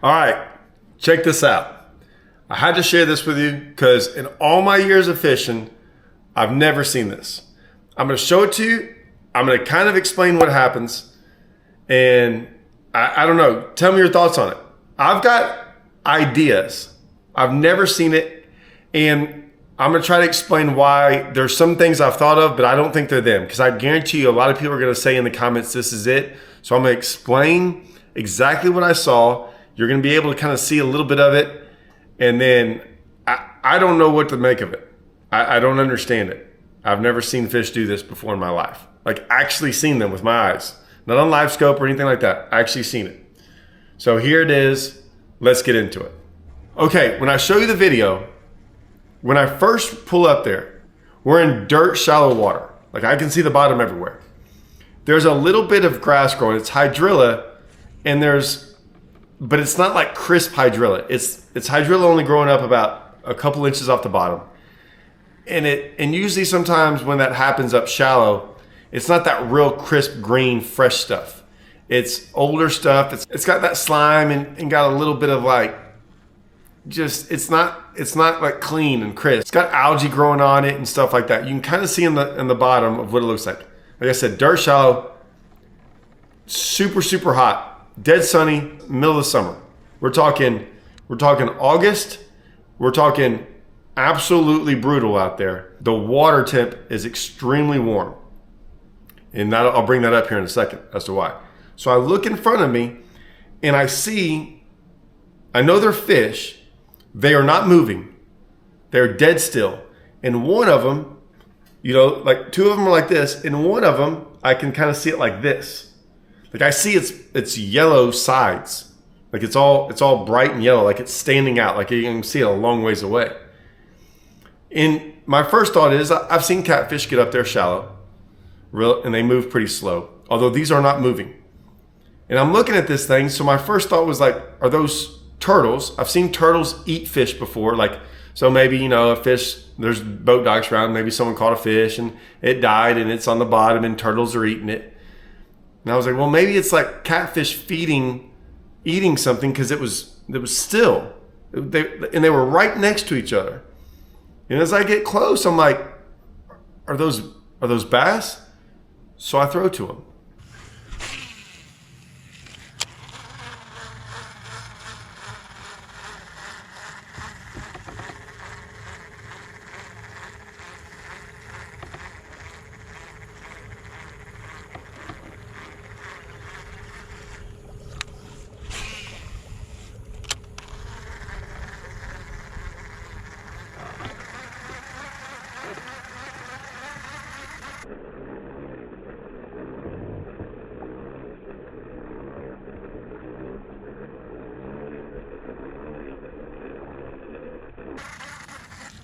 All right, check this out. I had to share this with you because in all my years of fishing, I've never seen this. I'm going to show it to you. I'm going to kind of explain what happens. And I don't know. Tell me your thoughts on it. I've got ideas. I've never seen it. And I'm going to try to explain why there's some things I've thought of, but I don't think they're them. Because I guarantee you a lot of people are going to say in the comments, this is it. So I'm going to explain exactly what I saw. You're going to be able to kind of see a little bit of it. And then I don't know what to make of it. I don't understand it. I've never seen fish do this before in my life. Like actually seen them with my eyes. Not on live scope or anything like that. I actually seen it. So here it is. Let's get into it. Okay, when I show you the video, when I first pull up there, we're in dirt shallow water. Like I can see the bottom everywhere. There's a little bit of grass growing. It's hydrilla, and but it's not like crisp hydrilla. It's hydrilla only growing up about a couple inches off the bottom. And usually sometimes when that happens up shallow, it's not that real crisp green fresh stuff. It's older stuff. It's got that slime and got a little bit of like it's not like clean and crisp. It's got algae growing on it and stuff like that. You can kind of see in the bottom of what it looks like. Like I said, dirt shallow, super, super hot. Dead sunny, middle of the summer. We're talking August. We're talking absolutely brutal out there. The water temp is extremely warm. And I'll bring that up here in a second as to why. So I look in front of me and I know they're fish. They are not moving. They're dead still. And one of them, like two of them are like this. And one of them, I can kind of see it like this. Like I see its yellow sides. Like it's all bright and yellow, like it's standing out, like you can see it a long ways away. And my first thought is I've seen catfish get up there shallow, and they move pretty slow, although these are not moving. And I'm looking at this thing, so my first thought was like, are those turtles? I've seen turtles eat fish before, like, so maybe, a fish, there's boat docks around, maybe someone caught a fish and it died and it's on the bottom and turtles are eating it. And I was like, well, maybe it's like catfish eating something because it was still. They were right next to each other. And as I get close, I'm like, are those bass? So I throw to them.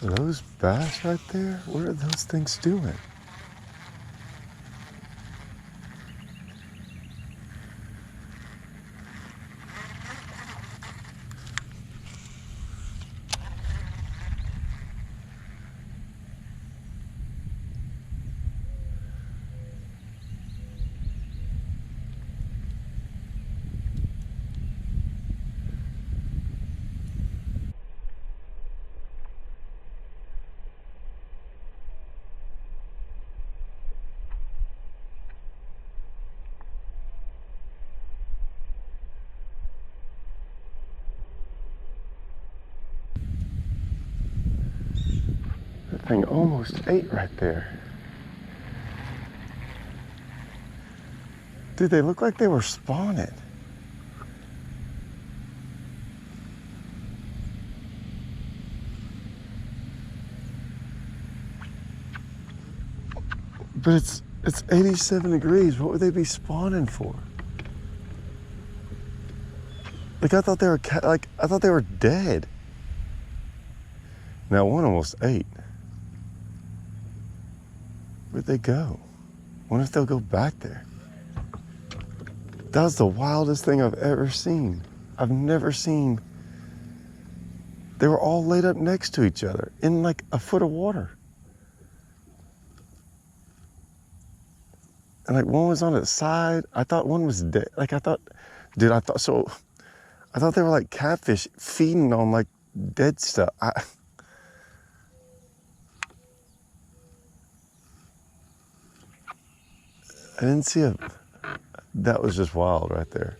Are those bass right there? What are those things doing? That thing almost ate right there. Dude, they look like they were spawning. But it's 87 degrees. What would they be spawning for? Like I thought they were dead. Now one almost ate. Where'd they go? Wonder if they'll go back there. That was the wildest thing I've ever seen. I've never seen. They were all laid up next to each other in like a foot of water. And like one was on its side. I thought one was dead. I thought I thought they were like catfish feeding on like dead stuff. I didn't see a. That was just wild right there.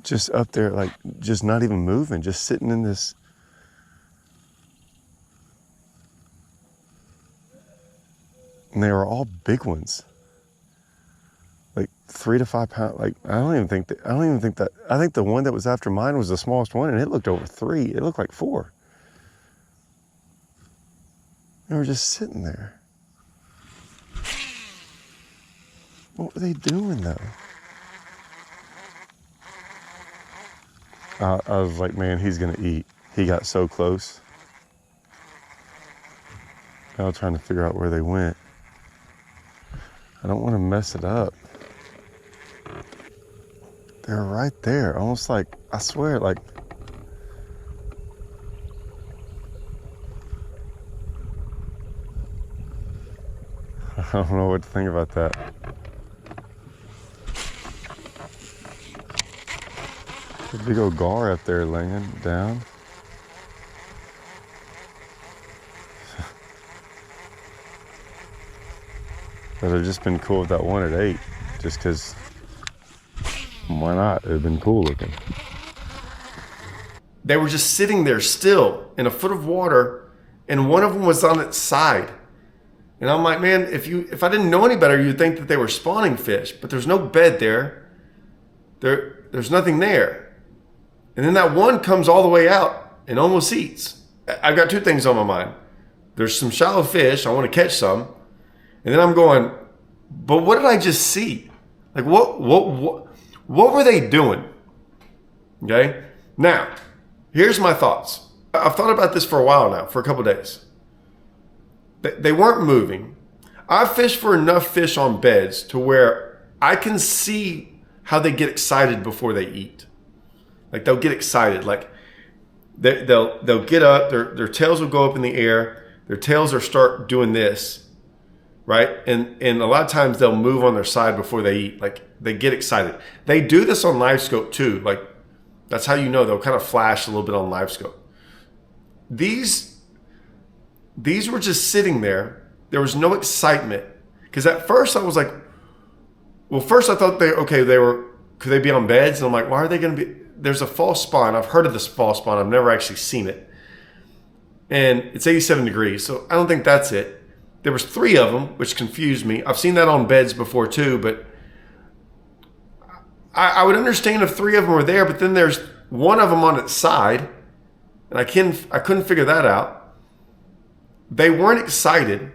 Just up there, like, just not even moving, just sitting in this. And they were all big ones. Like 3 to 5 pounds. Like, I don't even think that, I think the one that was after mine was the smallest one, and it looked over 3. It looked like 4. They were just sitting there. What were they doing though? I was like, man, he's gonna eat. He got so close. I was trying to figure out where they went. I don't want to mess it up. They're right there, almost like, I swear, like, I don't know what to think about that. A big old gar up there laying down. But it'd just been cool if that one had ate, just because, why not? It'd been cool looking. They were just sitting there still in a foot of water, and one of them was on its side. And I'm like, man, if I didn't know any better, you'd think that they were spawning fish, but there's no bed there. There's nothing there. And then that one comes all the way out and almost eats. I've got 2 things on my mind. There's some shallow fish, I want to catch some. And then I'm going, but what did I just see? Like, what were they doing? Okay? Now, here's my thoughts. I've thought about this for a while now, for a couple of days. They weren't moving. I've fished for enough fish on beds to where I can see how they get excited before they eat. Like, they'll get excited. Like, they'll get up, their tails will go up in the air, their tails will start doing this, right? And a lot of times they'll move on their side before they eat. Like, they get excited. They do this on LiveScope too. Like, that's how you know. They'll kind of flash a little bit on LiveScope. These were just sitting there. There was no excitement. Because at first I was like, well, first I thought could they be on beds? And I'm like, why are they going to be? There's a false spawn. I've heard of this false spawn. I've never actually seen it. And it's 87 degrees, so I don't think that's it. There was 3 of them, which confused me. I've seen that on beds before too, but I would understand if 3 of them were there, but then there's one of them on its side, and I couldn't figure that out. They weren't excited.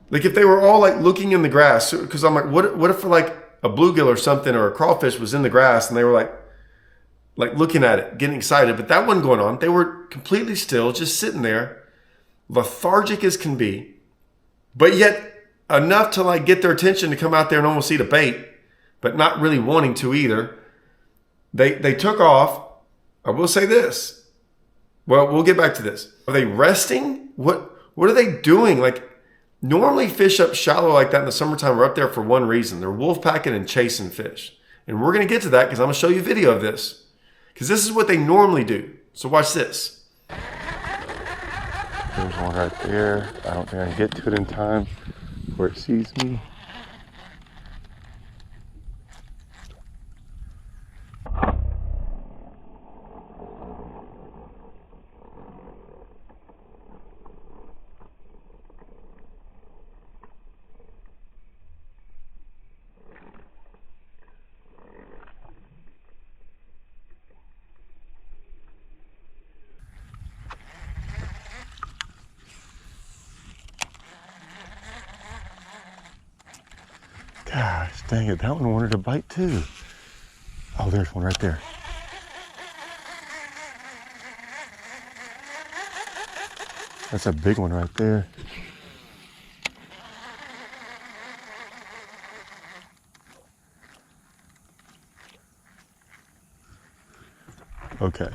Like, if they were all like looking in the grass, because I'm like, what if like a bluegill or something or a crawfish was in the grass and they were like looking at it, getting excited, but that wasn't going on. They were completely still, just sitting there, lethargic as can be, but yet enough to like get their attention to come out there and almost eat a bait, but not really wanting to either. They took off. I will say this. Well, we'll get back to this. Are they resting? What are they doing? Like, normally fish up shallow like that in the summertime are up there for one reason. They're wolf packing and chasing fish. And we're going to get to that because I'm going to show you a video of this. Because this is what they normally do. So watch this. There's one right there. I don't think I can get to it in time before it sees me. Gosh, dang it, that one wanted to bite too. Oh, there's one right there. That's a big one right there. Okay.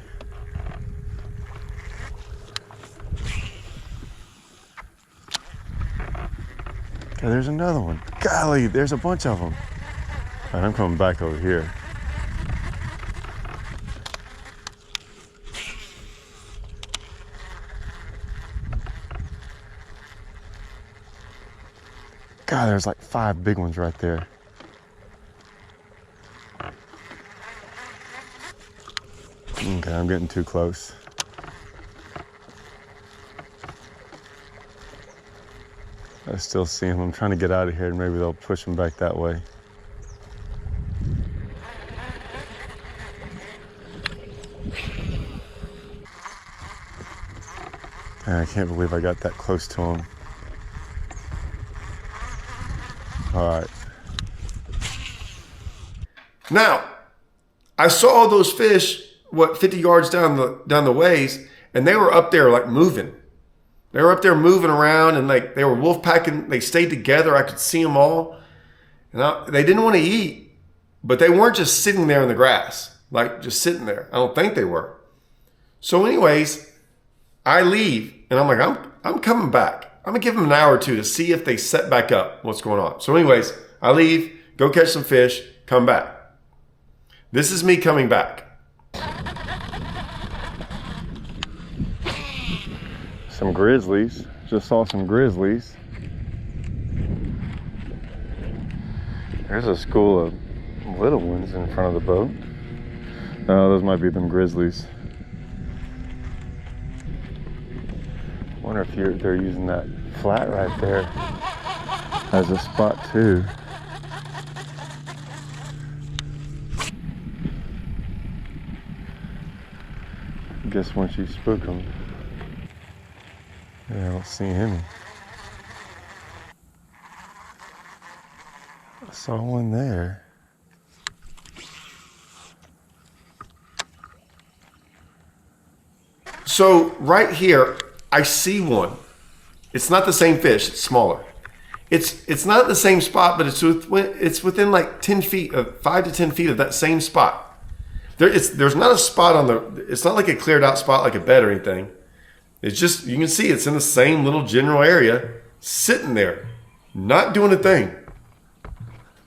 Okay, there's another one. Golly, there's a bunch of them. All right, I'm coming back over here. God, there's like 5 big ones right there. Okay, I'm getting too close. I still see them. I'm trying to get out of here and maybe they'll push them back that way. Man, I can't believe I got that close to them. All right. Now, I saw those fish, 50 yards down the ways, and they were up there like moving. They were up there moving around, and like they were wolf packing. They stayed together. I could see them all, and they didn't want to eat, but they weren't just sitting there in the grass, like just sitting there. I don't think they were. So, anyways, I leave, and I'm like, I'm coming back. I'm gonna give them an hour or two to see if they set back up. What's going on? So, anyways, I leave, go catch some fish, come back. This is me coming back. Some grizzlies. Just saw some grizzlies. There's a school of little ones in front of the boat. Oh, those might be them grizzlies. Wonder if they're using that flat right there as a spot too. Guess once you spook them. Yeah, I don't see any. I saw one there. So right here, I see one. It's not the same fish. It's smaller. It's not the same spot, but it's within like 10 feet of 5 to 10 feet of that same spot. There's not a spot on the. It's not like a cleared out spot like a bed or anything. It's just, you can see it's in the same little general area, sitting there, not doing a thing.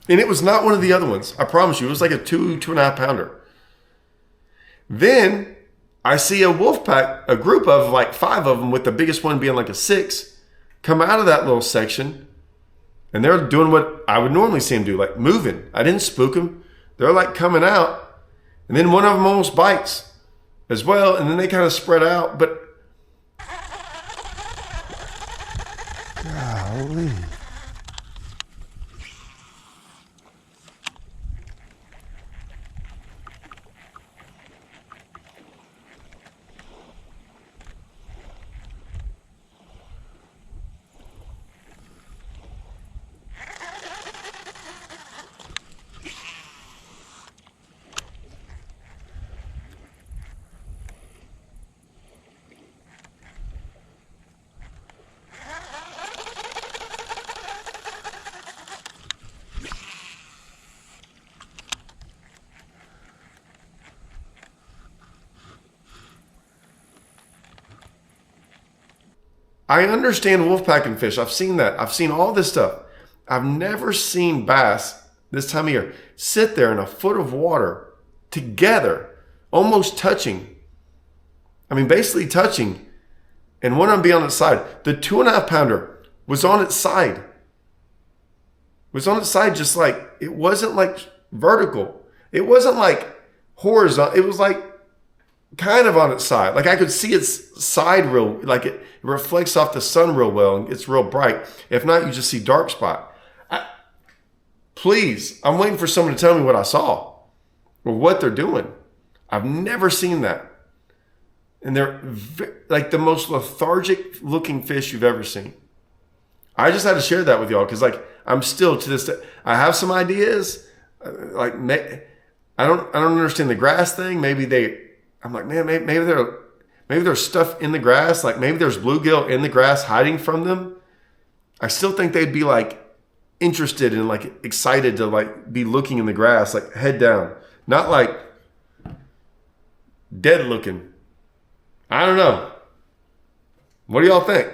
And it was not one of the other ones. I promise you, it was like a 2.5 pounder. Then I see a wolf pack, a group of like 5 of them, with the biggest one being like a 6, come out of that little section. And they're doing what I would normally see them do, like moving. I didn't spook them. They're like coming out. And then one of them almost bites as well. And then they kind of spread out. But golly. I understand wolf packing fish. I've seen that. I've seen all this stuff. I've never seen bass this time of year sit there in a foot of water together, almost touching. I mean, basically touching. And one of them be on its side. The 2.5 pounder was on its side. It was on its side, just like, it wasn't like vertical. It wasn't like horizontal. It was like kind of on its side. Like I could see its side real, like it reflects off the sun real well and it's real bright. If not, you just see dark spot. Please, I'm waiting for someone to tell me what I saw or what they're doing. I've never seen that. And they're like the most lethargic looking fish you've ever seen. I just had to share that with y'all because like I'm still to this day, I have some ideas. Like I don't understand the grass thing. I'm like, man, maybe there's stuff in the grass. Like maybe there's bluegill in the grass hiding from them. I still think they'd be like interested and like excited to like be looking in the grass, like head down, not like dead looking. I don't know. What do y'all think?